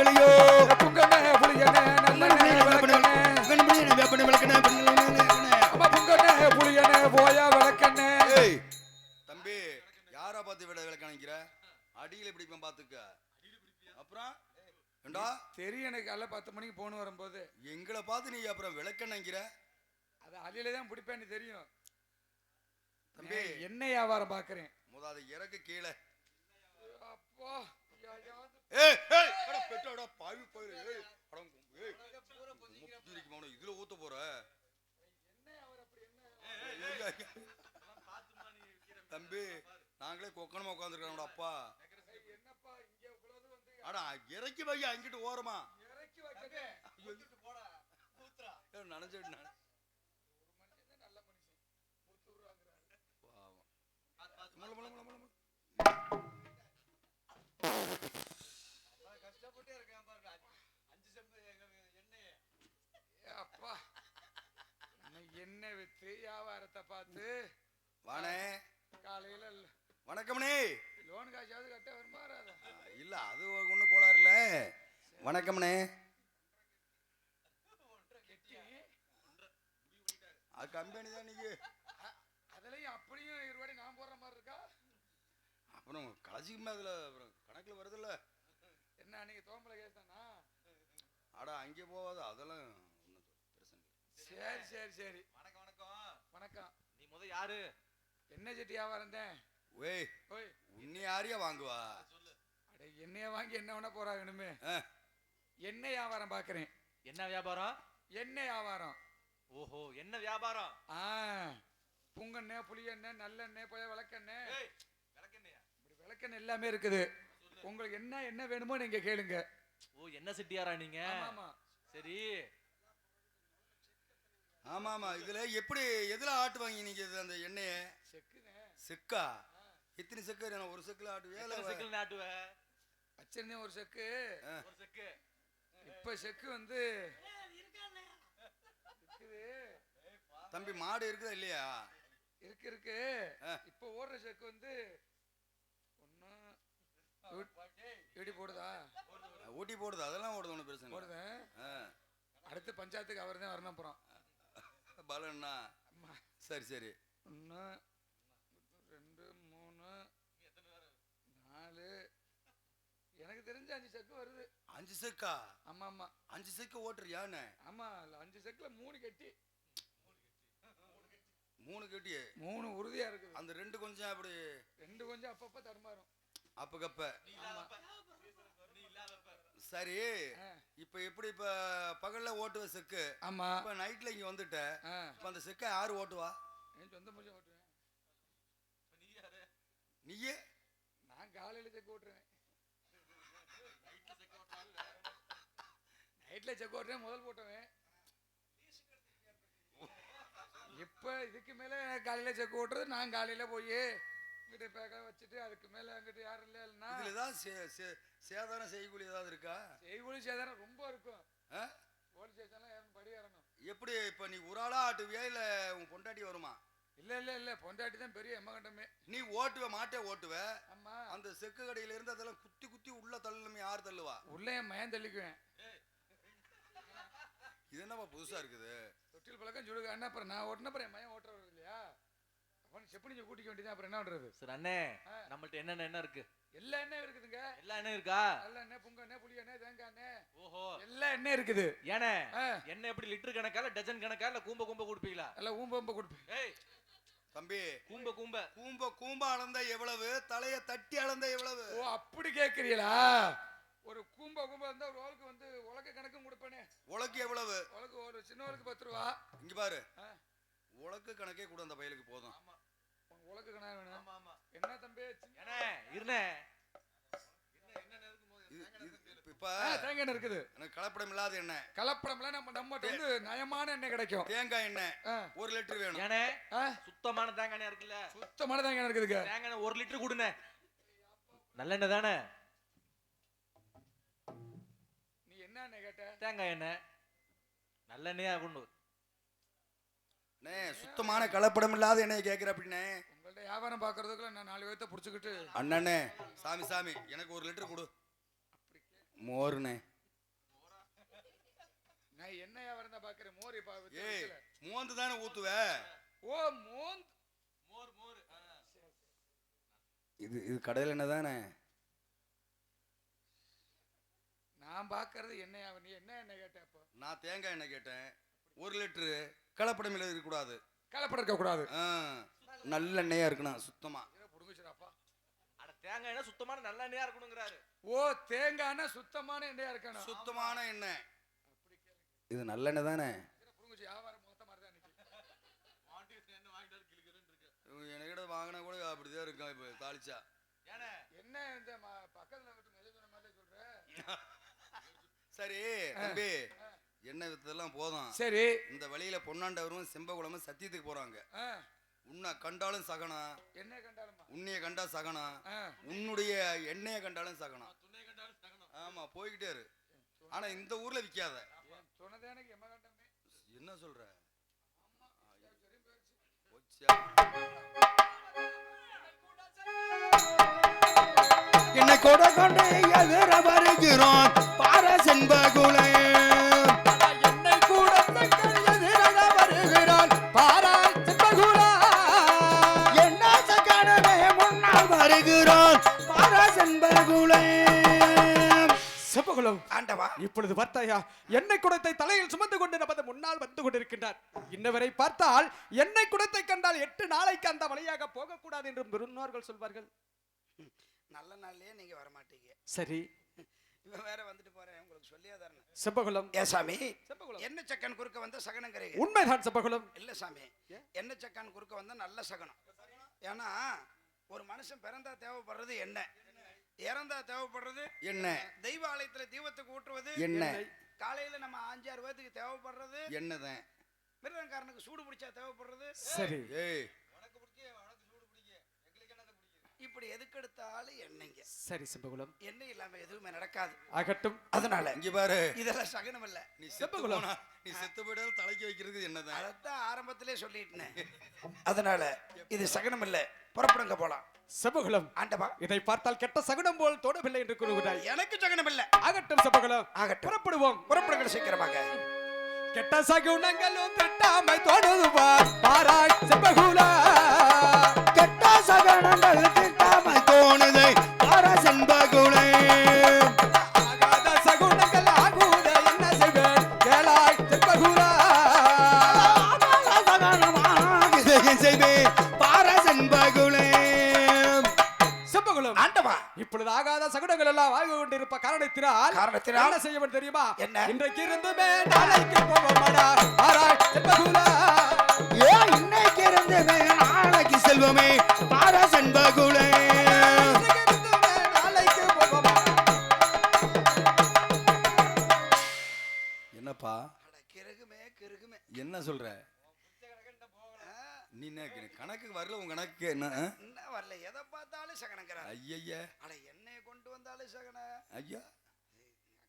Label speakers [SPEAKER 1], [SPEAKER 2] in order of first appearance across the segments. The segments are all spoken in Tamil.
[SPEAKER 1] விளக்கலையோ
[SPEAKER 2] புங்கனே புளியனே நல்லெண்ணெய் விளக்கனே புங்கனே புளியனே போயா விளக்கனே.
[SPEAKER 1] தம்பி யாரா பார்த்து விட விளக்கணிக்கிற அடியில் பிடிப்பேன் பாத்துக்க. அப்புறம் ஏண்டா
[SPEAKER 2] தெரியும் எனக்கு காலைல 10 மணிக்கு போன் வரும்போது
[SPEAKER 1] எங்களை பார்த்து நீ அப்புறம் விளக்கணிக்கிற.
[SPEAKER 2] அது அடியில தான் பிடிப்பேன்னு தெரியும்
[SPEAKER 1] தம்பி.
[SPEAKER 2] என்ன வியாபாரம் பாக்குறேன்
[SPEAKER 1] முத இறக்கு கீழே.
[SPEAKER 2] அப்பா
[SPEAKER 1] பெட்டோட பாவி போயிரு. இதுல ஊத்த போற தம்பி. நாங்களே கொக்கணமா உட்காந்துருக்கோம் அப்பா. அடா இறக்கி வையா அங்கிட்டு ஓரமா நினைச்சிட்டு
[SPEAKER 2] அப்பா எண்ணெய் வித்து வியாபாரத்தை பார்த்து
[SPEAKER 1] வானே
[SPEAKER 2] காலையில
[SPEAKER 1] வணக்கம்னே.
[SPEAKER 2] லோன் காசாவது கட்ட வருமாறாதா?
[SPEAKER 1] இல்ல அது ஒண்ணு கோளாறு இல்ல. வணக்கம்னே. அது கம்பெனி தான் நீங்க
[SPEAKER 2] அதுலயும் அப்படியும் 20 ரூபாய் நான் போடுற மாதிரி இருக்கா?
[SPEAKER 1] அப்புறம் கலசிக்குமே அதுல அப்புறம் கணக்குல வருது இல்ல.
[SPEAKER 2] என்ன நீங்க தோம்பல கேஸ் தானா?
[SPEAKER 1] அடா அங்கே போவாது அதெல்லாம் ஒன்றும் பிரச்சனை.
[SPEAKER 2] சரி சரி சரி.
[SPEAKER 3] வணக்கம் வணக்கம்
[SPEAKER 2] வணக்கம்.
[SPEAKER 3] நீ முத யாரு?
[SPEAKER 2] என்ன செட்டி வியாபாரம் தான்.
[SPEAKER 1] ஓய்
[SPEAKER 2] ஓய்
[SPEAKER 1] உன்னை யாரையா வாங்குவா?
[SPEAKER 2] அட எண்ணெய வாங்கி என்ன பண்ண போறாங்கன்னு என்ன வியாபாரம் பாக்குறேன்.
[SPEAKER 3] என்ன வியாபாரம்?
[SPEAKER 2] என்ன வியாபாரம்?
[SPEAKER 3] ஓஹோ என்ன வியாபாரம்?
[SPEAKER 2] புங்கெண்ணெய் புளியெண்ணெய் நல்லெண்ணெய் போய் விளக்கெண்ணெய்
[SPEAKER 3] விளக்கெண்ணெயா?
[SPEAKER 2] இப்படி விளக்கெண்ணெய் எல்லாமே இருக்குது. உங்களுக்கு என்ன என்ன வேணுமோ நீங்க கேளுங்க.
[SPEAKER 3] ஓ என்ன செட்டியாரா நீங்க?
[SPEAKER 2] ஆமா
[SPEAKER 3] சரி.
[SPEAKER 1] ஆமா ஆமா. இதுல எப்படி எதுல ஆட்டுவாங்க நீங்க அந்த எண்ணெய?
[SPEAKER 2] செக்குங்க.
[SPEAKER 1] செக்கா? எத்தனை செக்கு? ஒரு செக்குல ஆட்டுவே?
[SPEAKER 3] செக்குல ஆட்டுவே?
[SPEAKER 2] வச்சிருந்தேன் ஒரு செக்கு.
[SPEAKER 3] ஒரு செக்கு.
[SPEAKER 2] இப்ப செக்கு வந்து
[SPEAKER 1] தம்பி மாடு இருக்குதா இல்லையா?
[SPEAKER 2] இருக்கு இருக்கு. இப்ப ஓடுற செக்கு வந்து ஒன்னு போடுதா?
[SPEAKER 1] ஊட்டி போடுது அதெல்லாம் ஓடுது ஒன்றும் பிரச்சனை
[SPEAKER 2] போடுது. அடுத்து பஞ்சாயத்துக்கு அவர் தான் வரணும். அப்புறம்
[SPEAKER 1] பலன்னா சரி சரி.
[SPEAKER 2] 1 2 3 4 எனக்கு தெரிஞ்ச 5 செக்கு வருது.
[SPEAKER 1] 5 செக்கா?
[SPEAKER 2] ஆமா ஆமா.
[SPEAKER 1] 5 செக்கு ஓட்டுறியான்னு?
[SPEAKER 2] ஆமா 5 செக்குல 3 கட்டி.
[SPEAKER 1] 3 கட்டி
[SPEAKER 2] 3 உறுதியா இருக்குது.
[SPEAKER 1] அந்த 2 கொஞ்சம் அப்படி
[SPEAKER 2] 2 கொஞ்சம் அப்பப்ப தடுமாறும்.
[SPEAKER 1] அப்பக்கப்ப. சரி. இப்ப எப்படி இப்ப பகல்ல ஓட்டுவ செக்கு?
[SPEAKER 2] ஆமா.
[SPEAKER 1] இப்ப நைட்ல இங்க வந்துட்ட. இப்ப அந்த செக்கை யாரு ஓட்டுவா?
[SPEAKER 2] என் சொந்த மனுஷன் ஓட்டுவேன்.
[SPEAKER 3] நீ யாரு?
[SPEAKER 1] நீயே?
[SPEAKER 2] நான் காலையில செக்கு ஓட்டுறேன். நைட்ல செக்கு ஓட்டுறேன். முதல் போட்டவன். இப்ப இதுக்கு மேல காலையில செக்கு ஓட்டுறது. நான் காலையில போய் இங்கிட்ட பேக்க வச்சுட்டு அதுக்கு மேல அங்கிட்ட யாரும் இல்லைன்னா
[SPEAKER 1] இதுல ஏதாவது சேதாரம் செய்கூலி ஏதாவது இருக்கா?
[SPEAKER 2] செய்கூலி சேதாரம் ரொம்ப இருக்கும். போலீஸ் ஸ்டேஷன்லாம் ஏறணும், படி ஏறணும்.
[SPEAKER 1] எப்படி இப்ப நீ ஒரு ஆளா ஆட்டுவியா இல்ல உன் பொண்டாட்டி வருமா?
[SPEAKER 2] இல்ல இல்ல இல்ல பொண்டாட்டி தான் பெரிய எம்மகண்டமே.
[SPEAKER 1] நீ ஓட்டுவ மாட்டே ஓட்டுவ.
[SPEAKER 2] ஆமா. அந்த
[SPEAKER 1] செக்கு கடையில இருந்து அதெல்லாம் குத்தி குத்தி உள்ள தள்ளுமே யார் தள்ளுவா?
[SPEAKER 2] உள்ள என் மயன் தள்ளிக்குவேன்.
[SPEAKER 1] இது என்னப்பா புதுசா இருக்குது?
[SPEAKER 2] தொட்டில் பழக்கம் சுடுக அண்ணா. அப்புறம் நான் ஓட்டின அப்புறம் என் மயன் ஓட்டுறது இல்லையா? அப்ப செப்பனிஞ்ச கூட்டிக்க வேண்டியதான். அப்புறம் என்ன பண்றது?
[SPEAKER 3] சரி அண்ணே நம்மள்ட்ட என்னென்ன எண்ணெய் இருக்கு?
[SPEAKER 2] எல்லா எண்ணெயும் இருக்குதுங்க. எல்லா
[SPEAKER 3] எண்ணெய் இருக்கா?
[SPEAKER 2] நல்ல எண்ணெய், புங்க எண்ணெய், புளி எண்ணெய், தேங்காய் எண்ணெய்.
[SPEAKER 3] ஓஹோ
[SPEAKER 2] எல்லா எண்ணெய் இருக்குது.
[SPEAKER 3] ஏனே எண்ணெய் எப்படி லிட்டர் கணக்கா இல்ல டஜன் கணக்கா இல்ல கூம்ப கூம்ப கொடுப்பீங்களா?
[SPEAKER 2] இல்ல ஊம்ப கொடுப்பேன்.
[SPEAKER 3] ஏய்
[SPEAKER 1] தம்பி
[SPEAKER 3] கூம்ப கூம்ப
[SPEAKER 1] கூம்ப கூம்ப அளந்தா எவ்வளவு? தலைய தட்டி அளந்தா எவ்வளவு?
[SPEAKER 2] ஓ அப்படி கேக்குறீங்களா? ஒரு கூம்ப இருந்தா ஒரு ஆளுக்கு வந்து உலக கணக்கும் கொடுப்பேனே.
[SPEAKER 1] உலக்கு எவ்வளவு?
[SPEAKER 2] உலக்கு ஒரு சின்னவருக்கு 10 ரூபா.
[SPEAKER 1] இங்க பாரு. உலக்கு கணக்கே கூட அந்த பையலுக்கு போதும்.
[SPEAKER 3] ஆமா
[SPEAKER 2] உலக்கு கணக்கு வேணும்.
[SPEAKER 3] ஆமா ஆமா.
[SPEAKER 2] என்ன தம்பி?
[SPEAKER 3] ஏனே இருனே
[SPEAKER 1] இப்ப
[SPEAKER 2] தேங்காய் எண்ணெய் இருக்குது.
[SPEAKER 1] எனக்கு கலப்படம் இல்லாத எண்ணெய்.
[SPEAKER 2] கலப்படம்ல நம்மகிட்ட வந்து நயமான எண்ணெய் கிடைக்கும்.
[SPEAKER 1] தேங்காய் எண்ணெய் 1 லிட்டர் வேணும்.
[SPEAKER 3] ஏனே சுத்தமான தேங்காய் எண்ணெய் இருக்குல்ல?
[SPEAKER 2] சுத்தமான தேங்காய் இருக்குதுங்க.
[SPEAKER 3] தேங்காய் எண்ணெய் 1 லிட்டர் கொடுனே. நல்லெண்ணெய் தானே?
[SPEAKER 2] நீ என்ன எண்ணெய் கேட்ட?
[SPEAKER 3] தேங்காய் எண்ணெய். நல்லெண்ணெயா கொண்டு.
[SPEAKER 1] அண்ணே சுத்தமான கலப்படம் இல்லாத எண்ணெய் கேக்குற அப்படினே.
[SPEAKER 2] உங்கள்ட்ட வியாபாரம் பாக்குறதுக்குள்ள நான் 4 பேர்த்த புடிச்சுக்கிட்டு
[SPEAKER 1] அண்ணனே சாமி சாமி எனக்கு 1 லிட்டர் கொடு. மோர்னே
[SPEAKER 2] மோர் இப்ப
[SPEAKER 1] ஏய் மோந்து தானே ஊத்துவ.
[SPEAKER 2] ஓ மோந்து
[SPEAKER 3] மோர்
[SPEAKER 1] இது கடையில் என்ன தானே.
[SPEAKER 2] நான் பாக்குறது எண்ணெய். நீ என்ன எண்ணெய் கேட்ட? அப்போ
[SPEAKER 1] நான் தேங்காய் எண்ணெய் கேட்டேன். 1 லிட்டரு கலப்படம் இருக்கக்கூடாது.
[SPEAKER 2] கலப்படம் இருக்கக்கூடாது.
[SPEAKER 1] நல்ல எண்ணெயா இருக்கணும் சுத்தமா.
[SPEAKER 2] புடுங்குச்சுடாப்பா.
[SPEAKER 3] அட தேங்காய் எண்ணெய் சுத்தமான நல்ல எண்ணெயா இருக்கணுங்கிறாரு.
[SPEAKER 2] ஓ தேங்காய் எண்ணெய் சுத்தமான எண்ணெயா இருக்கணும்.
[SPEAKER 1] சுத்தமான எண்ணெய். இது நல்ல எண்ணெய் தானே.
[SPEAKER 2] புடுங்குச்சு வியாபாரம் மொத்த மாதிரி தான் நிக்குது.
[SPEAKER 3] எண்ணெய் வாங்கிட்டு கிளிக்கிறேன்னு இருக்கு.
[SPEAKER 1] என்கிட்ட வாங்கினா கூட அப்படிதான் இருக்கும். இப்போ தாளிச்சா
[SPEAKER 2] என்ன இந்த பக்கத்துல விட்டு மெதுவான மாதிரி சொல்ற?
[SPEAKER 1] சரி தம்பி, எண்ணெய் வித்ததெல்லாம் போதும்.
[SPEAKER 2] சரி,
[SPEAKER 1] இந்த வழியில பொன்னாண்டவரும் செம்பகுளமும் சத்தியத்துக்கு போறாங்க. உன்னை கண்டாலும் சகனம்,
[SPEAKER 2] என்ன கண்டாலுமா?
[SPEAKER 1] உன்னைய கண்டா சகனம், உன்னுடைய எண்ணெய கண்டாலும் சகனம். ஆமா போய்கிட்டே இரு. ஆனா இந்த ஊர்ல விக்காத.
[SPEAKER 2] சொன்னதே எனக்கு எம்ம கண்டமே.
[SPEAKER 1] என்ன சொல்ற?
[SPEAKER 4] என்னை கொடை கொண்டு எதிர வருகிறோம் பாரசென்பகுலை. என்னை கூட எதிர வருகிறான் பாரசென்பகுலா. என்ன சகனமே முன்னால் வருகிறான் பாரசென்பகுலை.
[SPEAKER 5] செப்பகுளம்
[SPEAKER 4] ஆண்டவா,
[SPEAKER 5] இப்பொழுது பார்த்தாயா, எண்ணெய் குடத்தை தலையில் சுமந்து கொண்டு நமது முன்னால் வந்து கொண்டிருக்கின்றார். இன்னவரை பார்த்தால் எண்ணெய் குடத்தை கண்டால் 8 நாளைக்கு அந்த வழியாக போகக்கூடாது என்று முன்னோர்கள் சொல்வார்கள்.
[SPEAKER 4] நல்ல நாள்லயே நீங்க வர மாட்டீங்க.
[SPEAKER 5] சரி,
[SPEAKER 4] இவன் வேற வந்துட்டு போறேன், உங்களுக்கு சொல்லியா தரணும்.
[SPEAKER 5] செப்பகுளம்
[SPEAKER 4] ஏ சாமி,
[SPEAKER 5] செப்பகுளம்
[SPEAKER 4] என்ன சக்கன் குறுக்க வந்த சகனம் கரைங்க.
[SPEAKER 5] உண்மைதான் செப்பகுளம்.
[SPEAKER 4] இல்ல சாமி, என்ன சக்கன் குறுக்க வந்தா நல்ல சகனம். ஏன்னா ஒரு மனுஷன் பிறந்தா தேவைப்படுறது எண்ணெய், இறந்தா தேவைப்படுறது
[SPEAKER 1] எண்ணெய்,
[SPEAKER 4] தெய்வ ஆலயத்துல தீபத்துக்கு ஊற்றுவது
[SPEAKER 1] எண்ணெய்,
[SPEAKER 4] காலையில நம்ம 5-6 பேத்துக்கு தேவைப்படுறது
[SPEAKER 1] எண்ணெய் தான்.
[SPEAKER 4] மிருதங்காரனுக்கு சூடு பிடிச்சா தேவைப்படுறது.
[SPEAKER 5] சரி,
[SPEAKER 1] ஏய்
[SPEAKER 4] இப்படி எதுக்கு எடுத்தாலும் எண்ணெய்ங்க.
[SPEAKER 5] சரி செப்பகுளம்,
[SPEAKER 4] எண்ணெய் இல்லாம எதுவுமே நடக்காது.
[SPEAKER 5] ஆகட்டும்.
[SPEAKER 4] அதனால
[SPEAKER 1] இங்க பாரு,
[SPEAKER 4] இதெல்லாம் சகனம் இல்ல.
[SPEAKER 1] நீ செத்து போனா, நீ செத்து போயிட்டாலும் தலைக்கு வைக்கிறது என்னதான்.
[SPEAKER 4] அதான் ஆரம்பத்திலே சொல்லிட்டேன். அதனால இது சகனம் இல்ல, புறப்படுங்க போலாம்.
[SPEAKER 5] செப்பகுளம்,
[SPEAKER 4] ஆண்டவா,
[SPEAKER 5] இதை பார்த்தால் கெட்ட சகுனம் போல் தோடவில்லை என்று கூறுகிறாய்.
[SPEAKER 4] எனக்கு சகனம் இல்ல.
[SPEAKER 5] ஆகட்டும் செப்பகுளம்,
[SPEAKER 4] ஆகட்டும்,
[SPEAKER 5] புறப்படுவோம்.
[SPEAKER 4] புறப்படுங்க சீக்கிரமாக.
[SPEAKER 5] கெட்ட சகுனங்களும் திட்டாமை தோணுவார் பாராய் செப்பகுலா.
[SPEAKER 4] கெட்ட சகனங்கள் திட்டாமை தோணுதை பாரசென்பகுலை.
[SPEAKER 5] ஆகாத சகுனங்கள் ஆகுத என்ன செய்வேன் கேளாய் செப்பகுலா.
[SPEAKER 4] செய்வேன் பாரசென்பகுலை.
[SPEAKER 5] செப்பகுலம்,
[SPEAKER 4] ஆண்டவா,
[SPEAKER 5] இப்பொழுது ஆகாத சகுனங்கள் எல்லாம் ஆகி கொண்டிருப்ப காரணத்தினால் என்ன செய்ய வேண்டும் தெரியுமா?
[SPEAKER 4] என்ன?
[SPEAKER 5] இன்றைக்கு இருந்துமே நாளைக்கு போவோமாடா பாராய் செப்பகுலா.
[SPEAKER 4] இன்னைக்கு இருந்துமே நாளைக்கு செல்வமே பாரசென்பகுலை.
[SPEAKER 5] இன்றைக்கு இருந்துமே நாளைக்கு போவோமா.
[SPEAKER 1] என்னப்பா
[SPEAKER 4] கிருகுமே கிருகுமே
[SPEAKER 1] என்ன சொல்ற? நீ கணக்குக்கு வரல. உன் கணக்கு என்ன?
[SPEAKER 4] என்ன வரல, எதை பார்த்தாலும் சகனங்கிறார்.
[SPEAKER 1] ஐயா
[SPEAKER 4] ஆனா எண்ணெயை கொண்டு வந்தாலும் சகன.
[SPEAKER 1] ஐயா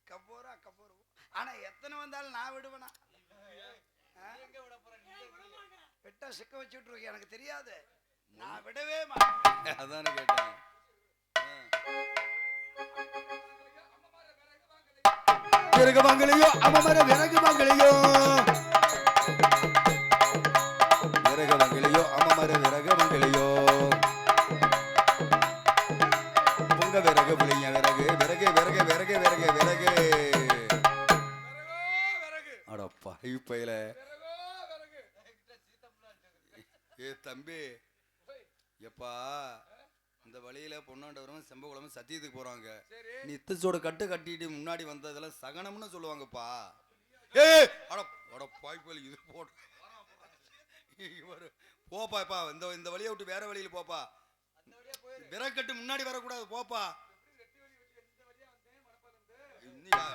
[SPEAKER 4] அக்க போறோம். ஆனா எத்தனை வந்தாலும் நான் விடுவேனா? விட்டா சிக்க வச்சுட்டு இருக்கேன், எனக்கு தெரியாது. நான் விடவே மாட்டேன்.
[SPEAKER 1] அதானே கேட்டேன்.
[SPEAKER 4] விறகு வாங்கலையோ அமமர விறகு வாங்கலையோ,
[SPEAKER 1] விறகு வங்கலையோ அமமர விறகு வங்கலையோ, பொங்க விறகு புளிங்க விறகு விறகு விறகு விறகு விறகு விறகு. அடப்பா இப்பையில. ஏ தம்பி, எப்பா இந்த வழியில பொன்னாண்டவரும் செம்பகுளமும் சத்தியத்துக்கு போறாங்க. நீ இத்தச்சோட கட்டு கட்டிட்டு முன்னாடி வந்ததெல்லாம் சகனம்னு சொல்லுவாங்கப்பா. ஏ அட அட பாய்ப்பலி இது போட்டு போப்பா. இந்த வழியை விட்டு வேற வழியில போப்பா. விறகு கட்டு முன்னாடி வரக்கூடாது போப்பா.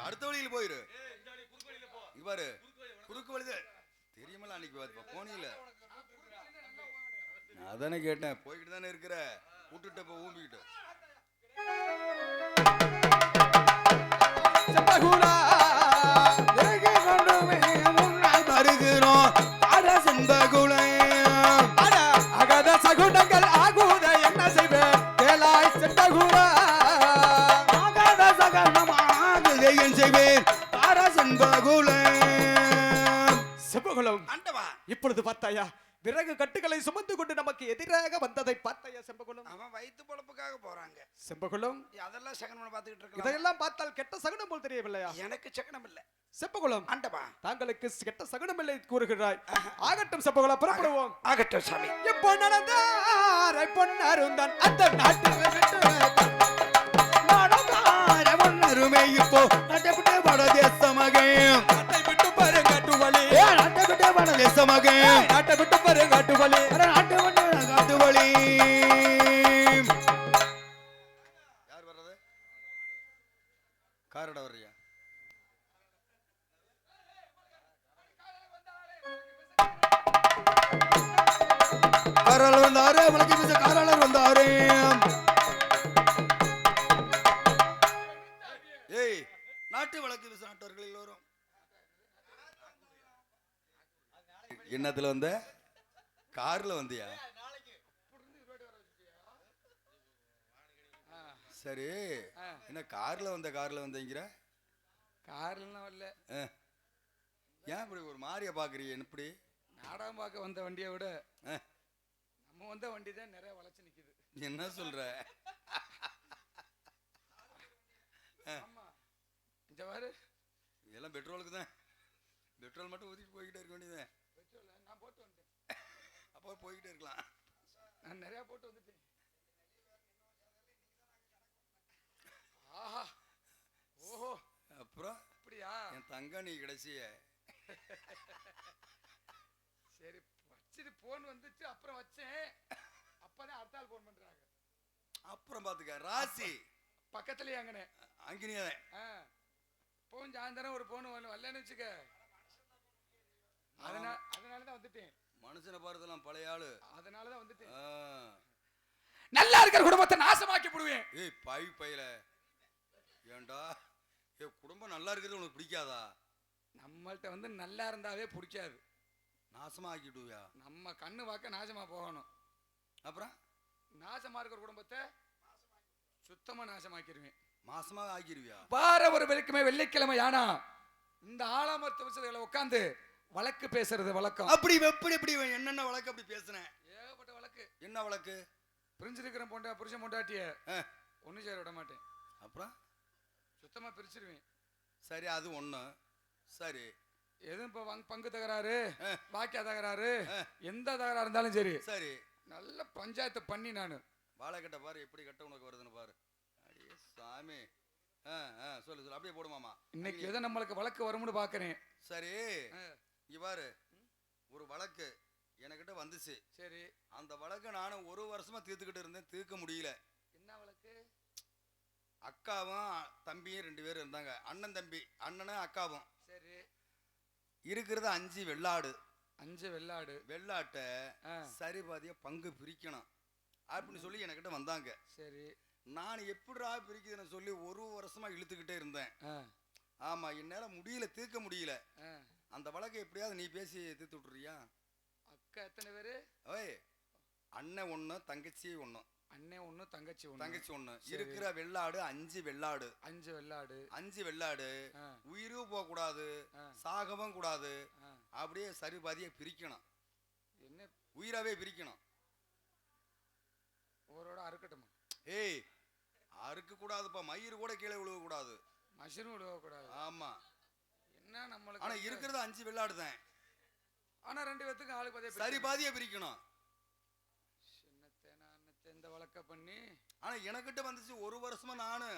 [SPEAKER 1] அடுத்த வழியில போயிரு. இவரு குறுக்கு வழி தெரியுமல அன்னைக்கு போனீல. அதானே கேட்டேன். போய்கிட்டு தானே இருக்கிற, விட்டுட்டு இப்ப ஊம்பிக்கிட்டு.
[SPEAKER 5] செப்பகுலா,
[SPEAKER 4] விறகு கொண்டு முன்னால் வருகிறோம் பாரசென்பகுலை.
[SPEAKER 5] ஆகாத சகுனங்கள் ஆகுத என்ன செய்வேன் கேளாய் செப்பகுலா.
[SPEAKER 4] ஆகாத சகனமாகுதை என் செய்வேன் பாரசென்பகுலை.
[SPEAKER 5] செம்பகுலம்
[SPEAKER 4] ஆண்டவா
[SPEAKER 5] இப்பொழுது பார்த்தாயா விறகு கட்டுகளை சுமந்து கொண்டு நமக்கு எதிராக வந்ததை பார்த்தாயா செம்பகுலம்?
[SPEAKER 4] அவன் வயிற்று பொழப்புக்காக போறாங்க.
[SPEAKER 5] செம்பகுலம்
[SPEAKER 4] அதெல்லாம் சகனம் பார்த்துக்கிட்டு இருக்கலாம்.
[SPEAKER 5] இதையெல்லாம் பார்த்தால் கெட்ட சகுனம் போல் தெரியவில்லையா?
[SPEAKER 4] எனக்கு சகனம் இல்ல.
[SPEAKER 5] செம்பகுலம்
[SPEAKER 4] ஆண்டவா
[SPEAKER 5] தாங்களுக்கு கெட்ட சகுனம் இல்லை கூறுகிறாய். ஆகட்டும் செம்பகுலம், புறப்படுவோம்.
[SPEAKER 4] ஆகட்டும் சாமி.
[SPEAKER 5] இப்போ நடந்தாரை பொன்னருந்தான் அந்த நாட்டு
[SPEAKER 1] அருமை இப்போ நட்டப்பட்ட வடதேசமாக
[SPEAKER 5] நாட்டை விட்டு பாருங்காட்டு வழி,
[SPEAKER 1] நட்டப்பட்ட வடதேசமாக
[SPEAKER 5] நாட்டை விட்டு பாருங்காட்டு வழி,
[SPEAKER 1] காட்டு வழி. யார் வர்றது? காரடா வர்றியா? காராளர் வந்தாரு, வழக்கு பேச காராளர் வந்தாரு. ஏய், நாட்டு வழக்கு பேச நாட்டவர்கள் எல்லோரும் என்னத்துல வந்த? கார்ல வந்தியா? சரி, என்ன கார்ல வந்தீங்கிற?
[SPEAKER 2] கார்லாம் வரல,
[SPEAKER 1] ஏன் இப்படி ஒரு மாதிரியா பாக்குறீங்க? இப்படி
[SPEAKER 2] நாடகம் பார்க்க வந்த வண்டியை விட நம்ம வந்த வண்டி தான் நிறைய வளைச்சு நிக்குது.
[SPEAKER 1] என்ன சொல்ற?
[SPEAKER 2] ஆமா, இந்த வாரு
[SPEAKER 1] இதெல்லாம் பெட்ரோலுக்கு தான். பெட்ரோல் மட்டும் ஊத்திட்டு போய்கிட்டே இருக்க வேண்டியதுதான்.
[SPEAKER 2] பெட்ரோல் நான் போட்டு வந்துட்டேன்.
[SPEAKER 1] அப்போ போய்கிட்டே இருக்கலாம்.
[SPEAKER 2] நான் நிறைய போட்டு வந்துட்டேன். ஆஹா, ஓஹோ,
[SPEAKER 1] அப்புறம்
[SPEAKER 2] அப்படியா?
[SPEAKER 1] என் தங்க நீ கிடைச்சிய.
[SPEAKER 2] சரி, வச்சுட்டு போன் வந்துச்சு, அப்புறம் வச்சேன். அப்பதான் அடுத்த ஆள் போன் பண்றாங்க.
[SPEAKER 1] அப்புறம் பாத்துக்க ராசி
[SPEAKER 2] பக்கத்துலயே அங்கனே
[SPEAKER 1] அங்கினியதான்.
[SPEAKER 2] போன் சாயந்தரம் ஒரு போன் வரலன்னு வச்சுக்க. அதனாலதான் வந்துட்டேன்.
[SPEAKER 1] மனுஷனை பாருதெல்லாம் பழைய ஆளு.
[SPEAKER 2] அதனாலதான் வந்துட்டேன். நல்லா இருக்கிற குடும்பத்தை நாசமாக்கி போடுவேன்.
[SPEAKER 1] ஏய் பையில ஏண்டா? குடும்பம் நல்லா இருக்கிறது உனக்கு பிடிக்காதா?
[SPEAKER 2] நம்மள்ட்ட வந்து நல்லா இருந்தாவே பிடிக்காது.
[SPEAKER 1] நாசமா ஆக்கிடுவியா?
[SPEAKER 2] நம்ம கண்ணு வாக்க நாசமா போகணும்.
[SPEAKER 1] அப்புறம்
[SPEAKER 2] நாசமா இருக்கிற குடும்பத்தை சுத்தமா நாசமாக்கிடுவேன்.
[SPEAKER 1] மாசமா ஆக்கிடுவியா?
[SPEAKER 2] வார ஒரு வெள்ளிக்கிழமை வெள்ளிக்கிழமை ஆனா இந்த ஆலாமரத்து விஷயத்துல உட்காந்து வழக்கு பேசுறது வழக்கம்.
[SPEAKER 1] அப்படி எப்படி என்னென்ன வழக்கு அப்படி பேசுனேன்?
[SPEAKER 2] ஏகப்பட்ட வழக்கு.
[SPEAKER 1] என்ன வழக்கு?
[SPEAKER 2] பிரிஞ்சிருக்கிற புருஷன் பொண்டாட்டிய ஒண்ணு சேர விட மாட்டேன்.
[SPEAKER 1] அப்புறம்
[SPEAKER 2] சுத்தமா பிரிச்சிருவேன்.
[SPEAKER 1] சரி, அது ஒண்ணு. சரி,
[SPEAKER 2] எதுவும் இப்ப பங்கு தகராறு, வாக்கிய தகராறு, எந்த தகராறு இருந்தாலும் சரி
[SPEAKER 1] சரி,
[SPEAKER 2] நல்ல பஞ்சாயத்து பண்ணி நானு
[SPEAKER 1] வாழை கட்ட பாரு, எப்படி கட்ட உனக்கு வருதுன்னு பாரு. அடியே சாமி. சொல்லு அப்படியே போடுமாமா.
[SPEAKER 2] இன்னைக்கு எதை நம்மளுக்கு வழக்கு வரும்னு பாக்குறேன்.
[SPEAKER 1] சரி, இங்க பாரு, ஒரு வழக்கு என்கிட்ட வந்துச்சு.
[SPEAKER 2] சரி,
[SPEAKER 1] அந்த வழக்கை நானும் ஒரு வருஷமா தீர்த்துக்கிட்டு இருந்தேன், தீர்க்க முடியல.
[SPEAKER 2] என்ன வழக்கு?
[SPEAKER 1] அக்காவும் தம்பியும் 2 பேரும் இருந்தாங்க. அண்ணன் தம்பி, அண்ணனும் அக்காவும்.
[SPEAKER 2] சரி,
[SPEAKER 1] இருக்கிறது 5 வெள்ளாடு.
[SPEAKER 2] 5 வெள்ளாடு.
[SPEAKER 1] வெள்ளாட்டை சரி பாதியா பங்கு பிரிக்கணும் அப்படின்னு சொல்லி என்கிட்ட வந்தாங்க.
[SPEAKER 2] சரி,
[SPEAKER 1] நான் எப்படிடா பிரிக்குதுன்னு சொல்லி ஒரு வருஷமா இழுத்துக்கிட்டே இருந்தேன். ஆமா, என்னால முடியல, தீர்க்க முடியல. அந்த வழக்கை எப்படியாவது நீ பேசி தீர்த்து விட்டுறியா?
[SPEAKER 2] அக்கா எத்தனை பேரு?
[SPEAKER 1] ஓய், அண்ணன் 1, தங்கச்சி 1.
[SPEAKER 2] அண்ணன் 1, தங்கச்சி 1.
[SPEAKER 1] தங்கச்சி 1. இருக்கிற வெள்ளாடு 5 வெள்ளாடு.
[SPEAKER 2] 5 வெள்ளாடு.
[SPEAKER 1] 5 வெள்ளாடு. உயிரும் போக கூடாது, சாகவும் கூடாது. அப்படியே சரி பாதியா பிரிக்கணும்.
[SPEAKER 2] என்ன?
[SPEAKER 1] உயிராவே பிரிக்கணும்.
[SPEAKER 2] ஒருவோட அறுக்கட்டுமா?
[SPEAKER 1] ஏய், அறுக்க கூடாதுப்பா. மயிறு கூட கீழே விழுக கூடாது.
[SPEAKER 2] மஷினும் விழுக கூடாது.
[SPEAKER 1] ஆமா.
[SPEAKER 2] என்ன நம்மளுக்கு?
[SPEAKER 1] ஆனா இருக்கிறது 5 வெள்ளாடு தான்.
[SPEAKER 2] ஆனா 2 பேத்துக்கு ஆளுக்கு பாதியா
[SPEAKER 1] சரி பாதியா பிரிக்கணும்.
[SPEAKER 2] இந்த வழக்க பண்ணி
[SPEAKER 1] ஆனா எனக்கிட்ட வந்துச்சு ஒரு வருஷமா. நானு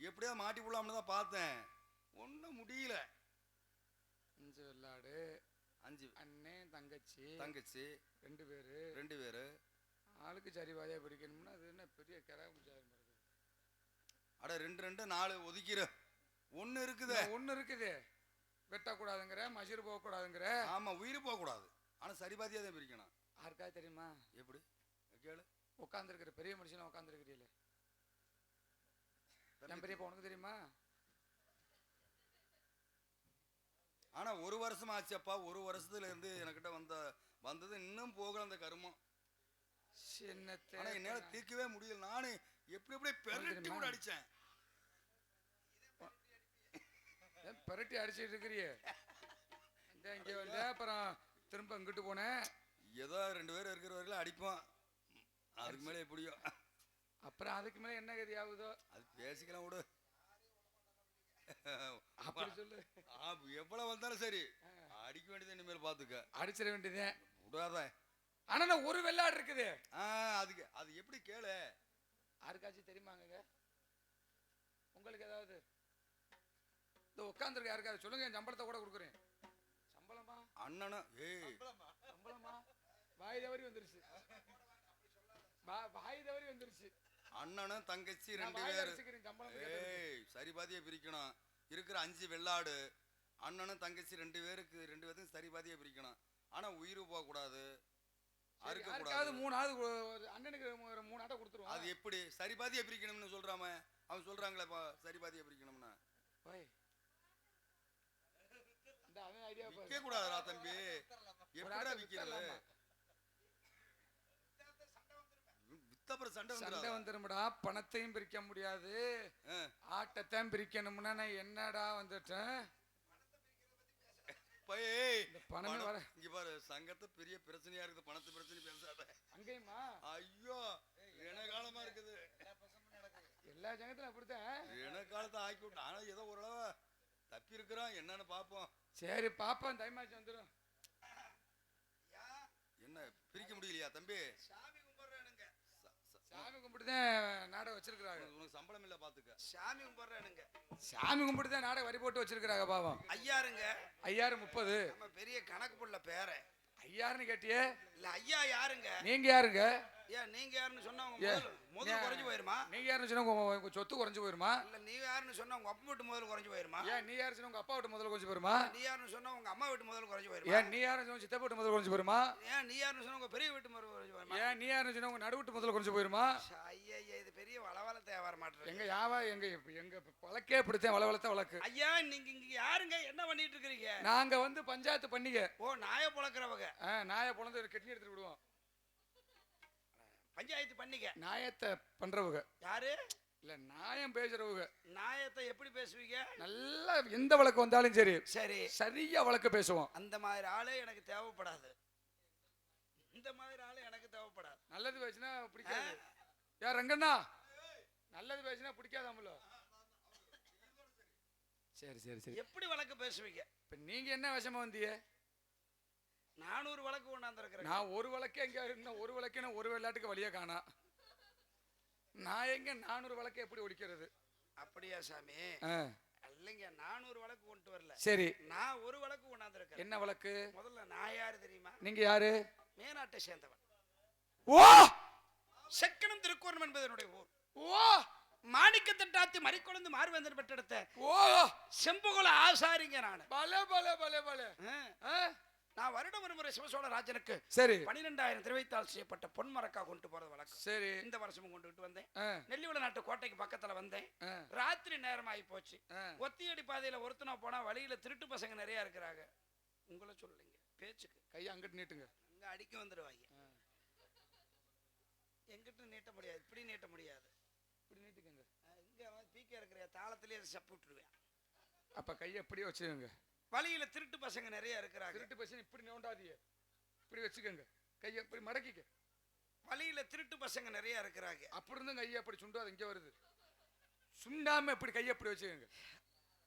[SPEAKER 1] எப்படியா மாட்டி போடலாம்னு தான் பார்த்தேன், ஒன்னும் முடியல.
[SPEAKER 2] 5 வெள்ளாடு, 5 அண்ணன் தங்கச்சி 2 பேரு ஆளுக்கு சரி பாதியா பிடிக்கணும்னா அது என்ன பெரிய கராபுச்சாரம்?
[SPEAKER 1] அட 2 2 4 ஒதுக்கிற ஒன்னு இருக்குது. வெட்டக்கூடாதுங்கிற, மசிறு போக கூடாதுங்கிற. ஆமா, உயிர் போக கூடாது. ஆனா சரி பாதியா தான் பிரிக்கணும்.
[SPEAKER 2] யாருக்காவது தெரியுமா?
[SPEAKER 1] எப்படி கேளு.
[SPEAKER 2] உட்கார்ந்து இருக்கிற பெரிய மனுஷனா உட்கார்ந்து இருக்கிறீங்களே, என் பெரியப்பா உனக்கு தெரியுமா?
[SPEAKER 1] ஆனா ஒரு வருஷம் ஆச்சப்பா. ஒரு வருஷத்துல இருந்து எனக்கிட்ட வந்தது இன்னும் போகல அந்த கருமம். ஆனா என்னால தீர்க்கவே முடியல. நானு எப்படி பெரட்டி கூட அடிச்சேன்.
[SPEAKER 2] பெரட்டி அடிச்சிட்டு இருக்கிறியே, வந்தேன் இங்கே வந்தேன் அப்புறம் திரும்ப இங்கிட்டு போனேன்.
[SPEAKER 1] ஏதோ 2 பேர் இருக்கிற வரையிலும் அடிப்போம், அதுக்கு மேலே எப்படியும்.
[SPEAKER 2] அப்புறம் அதுக்கு மேலே என்ன கதி ஆகுதோ
[SPEAKER 1] அது பேசிக்கலாம் விடு.
[SPEAKER 2] அப்படி சொல்லு.
[SPEAKER 1] எவ்வளவு வந்தாலும் சரி அடிக்க வேண்டியது இனிமேல் பாத்துக்க.
[SPEAKER 2] அடிச்சிட வேண்டியதே
[SPEAKER 1] விடாத.
[SPEAKER 2] ஆனா நான் ஒரு வெள்ளாடு இருக்குது.
[SPEAKER 1] அதுக்கு அது எப்படி கேளு.
[SPEAKER 2] யாருக்காச்சும் தெரியுமாங்க உங்களுக்கு ஏதாவது? இந்த உட்காந்துருக்க யாருக்காவது சொல்லுங்க, என் சம்பளத்தை கூட கொடுக்குறேன். சம்பளமா?
[SPEAKER 1] அண்ணனும்
[SPEAKER 2] சம்பளமா? வாய் தவறி வந்துருச்சு, வாய் தவறி வந்துருச்சு.
[SPEAKER 1] அண்ணனும் தங்கச்சி 2 பேரு. சரி பாதியா பிரிக்கணும். இருக்கிற 5 வெள்ளாடு அண்ணனும் தங்கச்சி 2 பேருக்கும் சரி பாதியா பிரிக்கணும். ஆனா உயிர் போக கூடாது, அறுக்க கூடாது.
[SPEAKER 2] 3 ஆடு அண்ணனுக்கு 3 ஆட்டை கொடுத்துருவோம்.
[SPEAKER 1] அது எப்படி சரி பாதியா பிரிக்கணும்னு சொல்றாம அவன் சொல்றாங்களே சரி பாதியா பிரிக்கணும்னா விற்க கூடாதுடா தம்பி. எப்படிடா விக்கிறது? வித்தப்புறம் சண்டை
[SPEAKER 2] வந்துரும்டா. பணத்தையும் பிரிக்க முடியாது, ஆட்டத்தையும் பிரிக்கணும்னா நான் என்னடா வந்துட்டேன். பணம் வர
[SPEAKER 1] இங்க பாரு, சங்கத்தை பெரிய பிரச்சனையா இருக்குது, பணத்து பிரச்சனை பேசாத.
[SPEAKER 2] அங்கேயுமா?
[SPEAKER 1] ஐயோ காலமா இருக்குது,
[SPEAKER 2] எல்லா சங்கத்திலும் அப்படித்தான்.
[SPEAKER 1] காலத்தை ஆக்கி விட்டு. ஆனா ஏதோ ஓரளவு தப்பி இருக்கிறோம், என்னன்னு பாப்போம்.
[SPEAKER 2] சரி பாப்போம், தைமாச்சு வந்துடும்.
[SPEAKER 1] என்ன பிரிக்க முடியலையா தம்பி?
[SPEAKER 2] சாமி கும்பிட்டுதான் நாடகம் வச்சிருக்கிறாங்க.
[SPEAKER 1] உனக்கு சம்பளம் இல்ல பாத்துக்க.
[SPEAKER 4] சாமி கும்பிடுறானுங்க,
[SPEAKER 2] சாமி கும்பிட்டுதான் நாடகம் வரி போட்டு வச்சிருக்கிறாங்க. பாவம்.
[SPEAKER 4] ஐயாருங்க.
[SPEAKER 2] 5030
[SPEAKER 4] நம்ம பெரிய கணக்கு புள்ள பேர.
[SPEAKER 2] ஐயாருன்னு கேட்டியே?
[SPEAKER 4] இல்ல ஐயா யாருங்க?
[SPEAKER 2] நீங்க யாருங்க?
[SPEAKER 4] ஏன் நீங்க யாருன்னு சொன்னா உங்க முதல் குறைஞ்சு போயிருமா?
[SPEAKER 2] நீங்க யாருன்னு சொன்னா உங்க சொத்து குறைஞ்சு போயிருமா?
[SPEAKER 4] இல்ல நீ யாருன்னு சொன்னா உங்க அப்பா வீட்டு முதல் குறைஞ்சு போயிருமா?
[SPEAKER 2] ஏன் நீ யாரு சொன்னா உங்க அப்பா வீட்டு முதல்ல குறைஞ்சு போயிருமா?
[SPEAKER 4] நீ யாருன்னு சொன்னா உங்க அம்மா வீட்டு முதல் குறைஞ்சு போயிருமா?
[SPEAKER 2] ஏன் நீ யாருன்னு சொன்னா சித்தப்பா வீட்டு முதல்ல குறைஞ்சு போயிருமா?
[SPEAKER 4] ஏன் நீ யாருன்னு சொன்னா உங்க பெரிய வீட்டு முதல் குறைஞ்சு போயிருமா?
[SPEAKER 2] ஏன் நீ யாருன்னு சொன்னா உங்க நடு வீட்டு முதல்ல குறைஞ்சு போயிருமா?
[SPEAKER 4] ஐயா இது பெரிய வளவள தேவர மாட்டேங்குது.
[SPEAKER 2] எங்க யாவா எங்க வழக்கே பிடிச்சேன், வளவளத்த வழக்கு.
[SPEAKER 4] ஐயா நீங்க இங்க யாருங்க, என்ன பண்ணிட்டு இருக்கீங்க?
[SPEAKER 2] நாங்க வந்து பஞ்சாயத்து பண்ணிக்க.
[SPEAKER 4] ஓ நாய பொளக்குறவங்க.
[SPEAKER 2] நாயை பொளந்து கெட்டி எடுத்துட்டு விடுவோம்.
[SPEAKER 4] பஞ்சாயத்து பண்ணிக்க.
[SPEAKER 2] நாயத்தை பண்றவங்க
[SPEAKER 4] யாரு?
[SPEAKER 2] இல்ல நாயம் பேசுறவங்க.
[SPEAKER 4] நாயத்தை எப்படி பேசுவீங்க?
[SPEAKER 2] நல்லா எந்த வழக்கு வந்தாலும் சரி
[SPEAKER 4] சரி
[SPEAKER 2] சரியா வழக்கு பேசுவோம்.
[SPEAKER 4] அந்த மாதிரி ஆளே எனக்கு தேவைப்படாது, இந்த மாதிரி ஆளு எனக்கு தேவைப்படாது.
[SPEAKER 2] நல்லது பேசினா பிடிக்காது. யார் ரங்கண்ணா? நல்லது பேசினா பிடிக்காதாமல. சரி சரி சரி.
[SPEAKER 4] எப்படி வழக்கு பேசுவீங்க?
[SPEAKER 2] இப்ப நீங்க என்ன விஷமா வந்தீங்க?
[SPEAKER 4] 400 வழக்கு கொண்டாந்துருக்கிறேன்.
[SPEAKER 2] நான் ஒரு வழக்கே எங்க இருந்தா ஒரு வழக்கே ஒரு விளையாட்டுக்கு வழியா காணா. நான் எங்க 400 வழக்கை எப்படி ஒடிக்கிறது?
[SPEAKER 4] அப்படியா சாமி? இல்லைங்க 400 வழக்கு கொண்டு வரல.
[SPEAKER 2] சரி
[SPEAKER 4] நான் ஒரு வழக்கு கொண்டாந்துருக்கேன்.
[SPEAKER 2] என்ன வழக்கு?
[SPEAKER 4] முதல்ல நான் யாரு தெரியுமா?
[SPEAKER 2] நீங்க யாரு?
[SPEAKER 4] மேனாட்டை சேர்ந்தவன்.
[SPEAKER 2] ஓ
[SPEAKER 4] செக்கனம் திருக்கோணம் என்பது என்னுடைய ஊர்.
[SPEAKER 2] ஓ
[SPEAKER 4] மாணிக்க தட்டாத்து மறிக்கொழுந்து மார்வேந்தன் பெற்றெடுத்த
[SPEAKER 2] ஓ
[SPEAKER 4] செம்புகுல ஆசாரிங்க நானு.
[SPEAKER 2] பலே பலே பலே பலே.
[SPEAKER 4] நான் வருடம் ஒரு முறை சிவசோழ ராஜனுக்கு
[SPEAKER 2] சரி
[SPEAKER 4] 12,000 திரவைத்தால் செய்யப்பட்ட பொன்மரக்கா கொண்டு போறது வழக்கம்.
[SPEAKER 2] சரி
[SPEAKER 4] இந்த வருஷமும் கொண்டுட்டு வந்தேன். நெல்லிவள நாட்டு கோட்டைக்கு பக்கத்துல வந்தேன். ராத்திரி நேரம் ஆகி போச்சு. ஒத்தியடி பாதையில ஒருத்தனா போனா வழியில திருட்டு பசங்க நிறைய இருக்கிறாங்க. உங்களை சொல்லலைங்க, பேச்சுக்கு
[SPEAKER 2] கையை அங்கிட்டு நீட்டுங்க.
[SPEAKER 4] அங்க அடிக்க வந்துடுவாங்க. எங்கிட்ட நீட்ட முடியாது, இப்படி நீட்ட முடியாது,
[SPEAKER 2] இப்படி நீட்டுக்கங்க.
[SPEAKER 4] இங்க பீக்க இருக்கிற தாளத்திலேயே சப்பு விட்டுருவேன்.
[SPEAKER 2] அப்ப கையை அப்படியே வச்சுக்கோங்க.
[SPEAKER 4] வழியில திருட்டு பசங்க நிறைய இருக்கிறாங்க.
[SPEAKER 2] திருட்டு பசங்க இப்படி நோண்டாதீங்க, இப்படி வச்சுக்கோங்க. கையை இப்படி மடக்கிக்க.
[SPEAKER 4] வழியில திருட்டு பசங்க நிறைய இருக்கிறாங்க.
[SPEAKER 2] அப்படி இருந்தும் கையை அப்படி சுண்டாது, இங்க வருது. சுண்டாம இப்படி கையை அப்படி வச்சுக்கோங்க.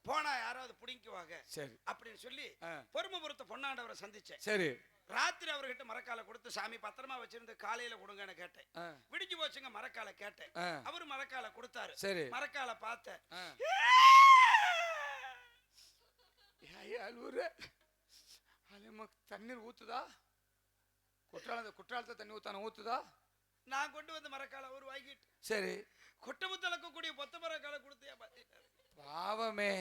[SPEAKER 4] போனா யாராவது பிடிக்குவாங்க
[SPEAKER 2] சரி
[SPEAKER 4] அப்படின்னு சொல்லி பொறுமைபுரத்த பொன்னாண்டவரை சந்திச்சேன்.
[SPEAKER 2] சரி
[SPEAKER 4] ராத்திரி அவர்கிட்ட மரக்கால கொடுத்து சாமி பத்திரமா வச்சிருந்து காலையில கொடுங்கன்னு கேட்டேன். விடிஞ்சு போச்சுங்க, மரக்கால கேட்டேன். அவரு மரக்கால கொடுத்தாரு.
[SPEAKER 2] சரி
[SPEAKER 4] மரக்கால பார்த்தேன்.
[SPEAKER 2] தண்ணீர் ஊத்துதா? குற்றாலத்தை தண்ணி ஊத்துதா?
[SPEAKER 4] நான் கொண்டு வந்து மரக்கால ஒரு வாங்கிட்டு
[SPEAKER 2] சரி
[SPEAKER 4] கொட்டை முத்தளக்கக்கூடிய பொத்த மரக்கால கொடுத்தியா பாத்தீங்க.
[SPEAKER 2] பாவமே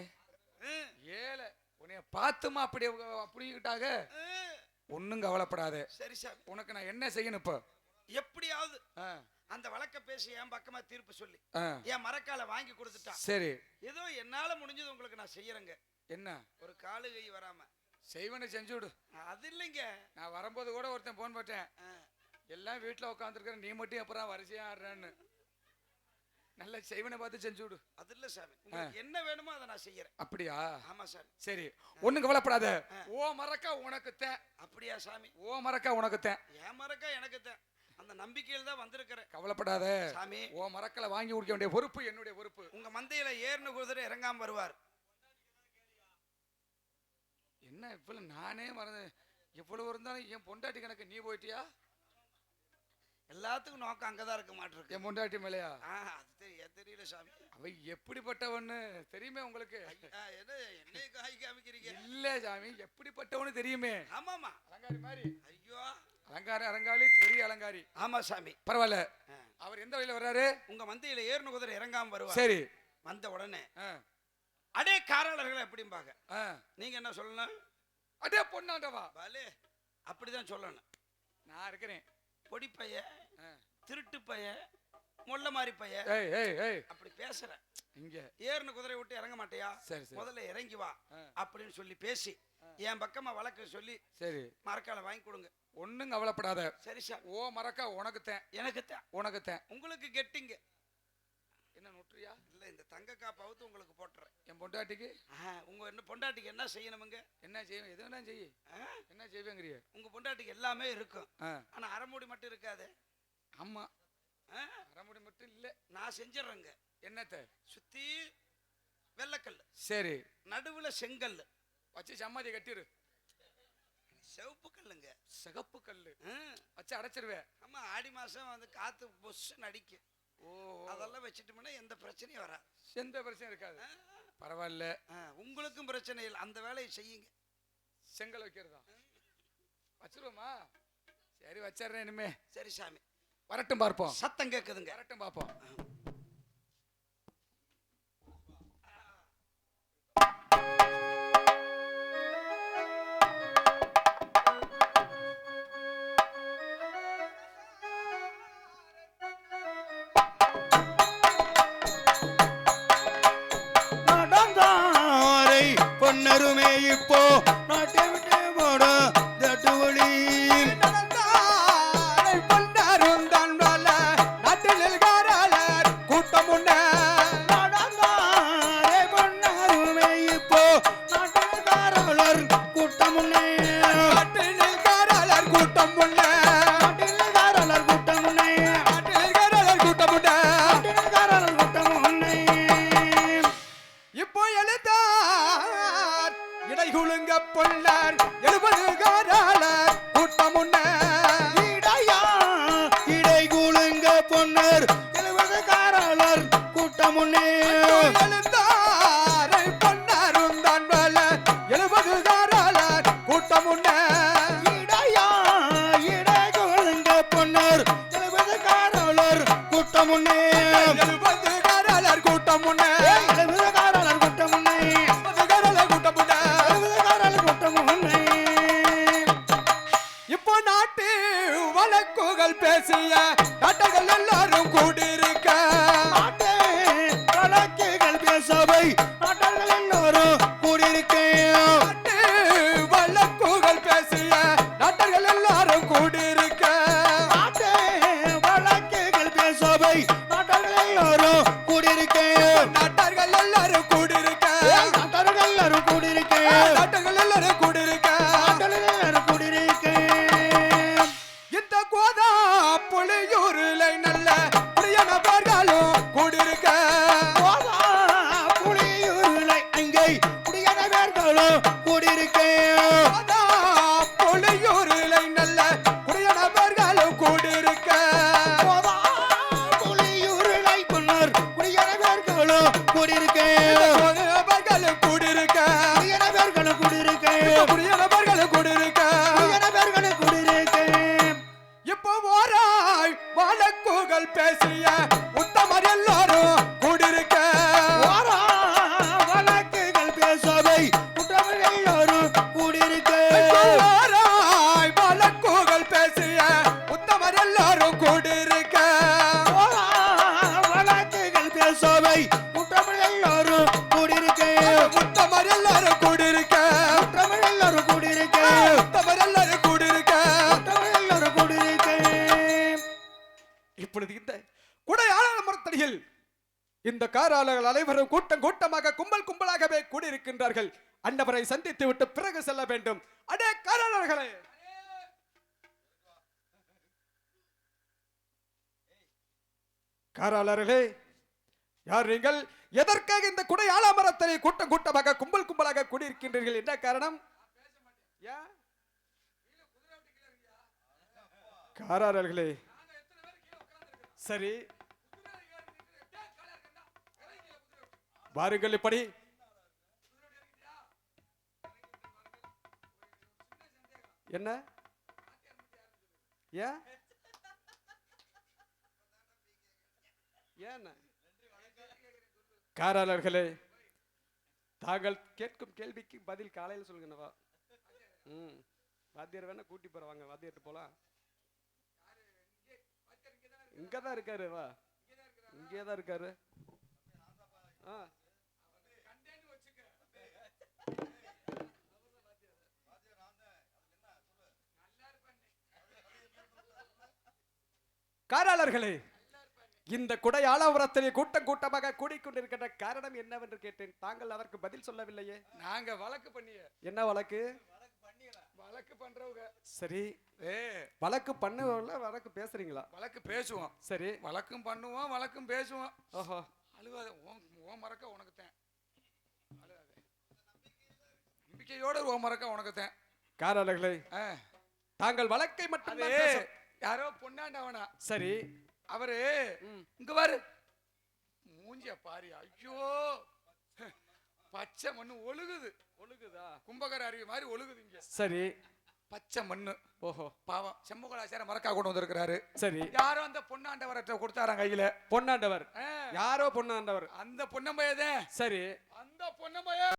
[SPEAKER 2] ஏழை உன்னைய பார்த்துமா அப்படி அப்படிங்கிட்டாங்க. ஒன்னும் கவலைப்படாத.
[SPEAKER 4] சரி சார்,
[SPEAKER 2] உனக்கு நான் என்ன செய்யணும் இப்ப?
[SPEAKER 4] எப்படியாவது அந்த வழக்க பேசி என் பக்கமா தீர்ப்பு சொல்லி என் மரக்கால வாங்கி கொடுத்துட்டான்.
[SPEAKER 2] சரி
[SPEAKER 4] ஏதோ என்னால முடிஞ்சது உங்களுக்கு நான் செய்யறேங்க.
[SPEAKER 2] என்ன?
[SPEAKER 4] ஒரு காலு கை வராம
[SPEAKER 2] செய்வனை செஞ்சு விடு.
[SPEAKER 4] அது இல்லைங்க,
[SPEAKER 2] நான் வரும்போது கூட ஒருத்தன் போன் போட்டேன். எல்லாம் வீட்டுல உட்காந்துருக்கிற, நீ மட்டும் எப்பறம் வரிசையா ஆடுறேன்னு. நல்ல செய்வனை பார்த்து செஞ்சு விடு.
[SPEAKER 4] அது இல்ல சாமி, உங்களுக்கு என்ன வேணுமோ அதை நான் செய்யறேன்.
[SPEAKER 2] அப்படியா?
[SPEAKER 4] ஆமா சாமி.
[SPEAKER 2] சரி, ஒண்ணும் கவலைப்படாத. ஓ மரக்கா உனக்கு தான்.
[SPEAKER 4] அப்படியா சாமி?
[SPEAKER 2] ஓ மரக்கா உனக்கு தான்.
[SPEAKER 4] என் மரக்கா எனக்கு தான். அந்த நம்பிக்கையில தான் வந்திருக்கிறேன்.
[SPEAKER 2] கவலைப்படாத
[SPEAKER 4] சாமி.
[SPEAKER 2] ஓ மரக்கல வாங்கி குடிக்க வேண்டிய பொறுப்பு என்னுடைய பொறுப்பு.
[SPEAKER 4] உங்க மந்தையில ஏறுன குதிரை இறங்காம வருவார்.
[SPEAKER 2] என்ன இவ்வளவு நானே மறந்து எவ்வளவு இருந்தாலும் என் பொண்டாட்டி கணக்கு நீ போயிட்டியா?
[SPEAKER 4] எல்லாத்துக்கும் நோக்கம் அங்கதான் இருக்க மாட்டிருக்கு.
[SPEAKER 2] என் பொண்டாட்டி மேலையா?
[SPEAKER 4] அது தெரியல சாமி.
[SPEAKER 2] அவ எப்படிப்பட்டவன்னு தெரியுமே உங்களுக்கு?
[SPEAKER 4] என்ன காய் காமிக்கிறீங்க?
[SPEAKER 2] இல்ல சாமி, எப்படிப்பட்டவன்னு தெரியுமே.
[SPEAKER 4] ஆமாமா,
[SPEAKER 2] அலங்காரி மாதிரி.
[SPEAKER 4] ஐயோ,
[SPEAKER 2] அலங்காரி அலங்காரி பெரிய அலங்காரி.
[SPEAKER 4] ஆமா சாமி.
[SPEAKER 2] பரவாயில்ல. அவர் எந்த வழியில வர்றாரு?
[SPEAKER 4] உங்க மந்தையில ஏறுன குதிரை இறங்காம வருவார்.
[SPEAKER 2] சரி.
[SPEAKER 4] வந்த உடனே அடே காராளர்கள் எப்படிம்பாங்க, நீங்க என்ன சொல்லணும்?
[SPEAKER 2] அடே பொன்னாண்டவா.
[SPEAKER 4] பாலே, அப்படிதான் சொல்லணும்.
[SPEAKER 2] நான் இருக்கிறேன்.
[SPEAKER 4] பொடி பைய, திருட்டு பைய, முள்ள மாதிரி பைய, அப்படி பேசுற.
[SPEAKER 2] இங்க
[SPEAKER 4] ஏறுன குதிரை விட்டு இறங்க மாட்டியா?
[SPEAKER 2] சரி,
[SPEAKER 4] முதல்ல இறங்கி வா அப்படின்னு சொல்லி பேசி என் பக்கமா வழக்கு சொல்லி
[SPEAKER 2] சரி
[SPEAKER 4] மரக்கால வாங்கி கொடுங்க.
[SPEAKER 2] ஒண்ணும் கவலைப்படாத.
[SPEAKER 4] சரி சார்.
[SPEAKER 2] ஓ மரக்கா உனக்கு தான்.
[SPEAKER 4] எனக்கு தான்.
[SPEAKER 2] உனக்கு தான்.
[SPEAKER 4] உங்களுக்கு கெட்டிங்க.
[SPEAKER 2] என்ன நொட்டுறியா?
[SPEAKER 4] இல்ல, இந்த தங்க காப்பாவது உங்களுக்கு போட்டுறேன்.
[SPEAKER 2] என் பொண்டாட்டிக்கு
[SPEAKER 4] உங்க என்ன பொண்டாட்டிக்கு என்ன செய்யணுமுங்க?
[SPEAKER 2] என்ன செய்வேன்? எது வேணா செய்ய. என்ன செய்வேங்கிறிய?
[SPEAKER 4] உங்க பொண்டாட்டிக்கு எல்லாமே இருக்கும், ஆனா அரைமுடி மட்டும் இருக்காது.
[SPEAKER 2] ஆமா, அரைமுடி மட்டும் இல்ல.
[SPEAKER 4] நான் செஞ்சிடறேங்க.
[SPEAKER 2] என்னத்த?
[SPEAKER 4] சுத்தி வெள்ளக்கல்,
[SPEAKER 2] சரி,
[SPEAKER 4] நடுவுல செங்கல்
[SPEAKER 2] வச்சு சமாதி கட்டிரு.
[SPEAKER 4] சிவப்பு கல்லுங்க.
[SPEAKER 2] சிகப்பு கல்லு வச்சு அடைச்சிருவேன்.
[SPEAKER 4] ஆமா, ஆடி மாசம் வந்து காத்து பொஸ்ன்னு அடிக்கு.
[SPEAKER 2] ஓ,
[SPEAKER 4] அதெல்லாம் வச்சுட்டோம்னா எந்த பிரச்சனையும் வராது.
[SPEAKER 2] எந்த பிரச்சனையும் இருக்காது. பரவாயில்ல,
[SPEAKER 4] உங்களுக்கும் பிரச்சனை இல்லை. அந்த வேலையை செய்யுங்க.
[SPEAKER 2] செங்கல் வைக்கிறதா? வச்சிருவோமா? சரி, வச்சிடுறேன் இனிமே.
[SPEAKER 4] சரி சாமி.
[SPEAKER 2] வரட்டும் பார்ப்போம்.
[SPEAKER 4] சத்தம் கேக்குதுங்க.
[SPEAKER 2] வரட்டும் பார்ப்போம்.
[SPEAKER 1] பொன்னருமே இப்போ நாட்டை விட்டு போட தட்டு வழி
[SPEAKER 5] பொன்னரும் தான் நாட்டில் கூட்டம் உண்ட
[SPEAKER 1] பொன்னருமே இப்போ நாட்டில் கூட்டம் உண்ணே
[SPEAKER 5] கூட்டம் உள்ள கூட்டம் உண்ணே இப்போ எழுதார் இடைகுழுங்க பொல்லார் 70 காராளர் கூட்டம் உண்ண
[SPEAKER 1] இடைகுழுங்க பொன்னர் 70 காராளர் கூட்டம் உண்ணே
[SPEAKER 5] எழுந்தாரை பொன்னாரும் தான் 70 காராளர் கூட்டம் உண்ண
[SPEAKER 1] இடைகுழுங்க பொன்னர் 70 காராளர் கூட்டம் உண்ணே
[SPEAKER 5] 70 காராளர் கூட்டம் உண்ண இப்போ நாட்டு வழக்குகள் பேசிய நாட்டர்கள் எல்லாரும் கூடியிருக்க
[SPEAKER 1] வழக்குகள் பேசவை நாட்டர்கள் எல்லாரும் கூடியிருக்கேன்
[SPEAKER 5] வழக்குகள் பேசிய நாட்டர்கள் எல்லாரும் கூடியிருக்க
[SPEAKER 1] வழக்குகள் பேசவை நாட்டர்கள் எல்லாரும் கூடியிருக்கேன்
[SPEAKER 5] நாட்டர்கள் எல்லாரும் கூடியிருக்க
[SPEAKER 1] நாட்டர்கள் எல்லாரும் கூடியிருக்கேன்
[SPEAKER 5] நாட்டர்கள் எல்லாரும் கூடியிருக்க
[SPEAKER 1] எல்லாரும் கூடியிருக்கேன்
[SPEAKER 5] இந்த கோதா புலியூரில் நல்ல புரியனவர்களும் கூடியிருக்க
[SPEAKER 1] புலியூரில் அங்கே குடியரவர்களும் கூடியிருக்கேன்
[SPEAKER 5] புலியூரில் நல்ல புரியனவர்களும் கூடியிருக்க
[SPEAKER 1] புலியூரிலை பொன்னர் குடியரவர்களும் கூடியிருக்கேன்
[SPEAKER 5] புரியனவர்களும் கூடியிருக்க
[SPEAKER 1] குடியரவர்களும் கூடியிருக்கேன்
[SPEAKER 5] புரியனவர்களும் கூடியிருக்க
[SPEAKER 1] குடியரவர்களும் கூடியிருக்கேன்
[SPEAKER 5] இப்போ ஓராய் வழக்குகள் பேசிய உத்தமர் எல்லாரும் கூடியிருக்க
[SPEAKER 1] வழக்குகள் பேசவை குற்றவாளிகள் எல்லாரும் கூடியிருக்கேன்
[SPEAKER 5] ஓராய் வழக்குகள் பேசிய உத்தமர் எல்லாரும் கூடியிருக்க
[SPEAKER 1] வழக்குகள் பேசவை குற்றவாளிகள் எல்லாரும் கூடியிருக்கேன்
[SPEAKER 5] உத்தமர் எல்லாரும் கூடியிருக்க
[SPEAKER 1] குற்றவாளிகள் எல்லாரும் கூடி
[SPEAKER 5] காராளர்கள் அனைவரும் கூட்டம் கூட்டமாக கும்பல் கும்பலாகவே கூடியிருக்கின்றார்கள். அன்னவரை சந்தித்து விட்டு பிறகு செல்ல வேண்டும். அடே காராளர்களே, காராளர்களே, யார் நீங்கள்? எதற்காக இந்த குடை ஆலாமரத்திலே கூட்டம் கூட்டமாக கும்பல் கும்பலாக கூடியிருக்கின்றீர்கள்? என்ன காரணம்? காராளர்களே, சரி வாருங்கள். இப்படி என்ன ஏன் காராளர்களே, தாங்கள் கேட்கும் கேள்விக்கு பதில் காலையில் சொல்லுங்கவா. வாத்தியார் வேணா கூட்டி போறவாங்க, வாத்தியார்ட்டு போலாம். இங்கதான் இருக்காரு, வா இங்கேதான் இருக்காரு. காராளர்களே, இந்த குடை ஆலாபுரத்திலே கூட்டம் கூட்டமாக கூடிக்கொண்டிருக்கின்ற காரணம் என்னவென்று கேட்டேன். தாங்கள் அதற்கு பதில் சொல்லவில்லையே.
[SPEAKER 2] நாங்க வழக்கு பண்ணிய.
[SPEAKER 5] என்ன வழக்கு?
[SPEAKER 2] வழக்கு பண்றவங்க.
[SPEAKER 5] சரி, வழக்கு பண்ணுவோம்ல, வழக்கு பேசுறீங்களா?
[SPEAKER 2] வழக்கு பேசுவோம்.
[SPEAKER 5] சரி,
[SPEAKER 2] வழக்கும் பண்ணுவோம், வழக்கும் பேசுவோம்.
[SPEAKER 5] ஓஹோ,
[SPEAKER 2] அழுவாத, ஓ மறக்க உனக்கு தான். அழுவாத, நம்பிக்கையோட ஓ மறக்க உனக்கு தான்.
[SPEAKER 5] காராளர்களே, தாங்கள் வழக்கை மட்டும்
[SPEAKER 2] யாரோ பொண்ணாண்டவனா.
[SPEAKER 5] சரி,
[SPEAKER 2] அவரு இங்க பாரு, மூஞ்சிய பாரு, ஐயோ பச்சை மண்ணு ஒழுகுது. ஒழுகுதா? கும்பகர அருவி மாதிரி ஒழுகுது இங்க.
[SPEAKER 5] சரி,
[SPEAKER 2] பச்சை மண்ணு.
[SPEAKER 5] ஓஹோ,
[SPEAKER 2] பாவம் செம்பகலாச்சார மரக்கா கொண்டு வந்திருக்கிறாரு.
[SPEAKER 5] சரி,
[SPEAKER 2] யாரோ அந்த பொண்ணாண்டவர்கிட்ட கொடுத்தாராம் கையில.
[SPEAKER 5] பொன்னாண்டவர்? யாரோ பொன்னாண்டவர்?
[SPEAKER 2] அந்த பொன்னம்பையதே.
[SPEAKER 5] சரி,
[SPEAKER 2] அந்த பொன்னம்பைய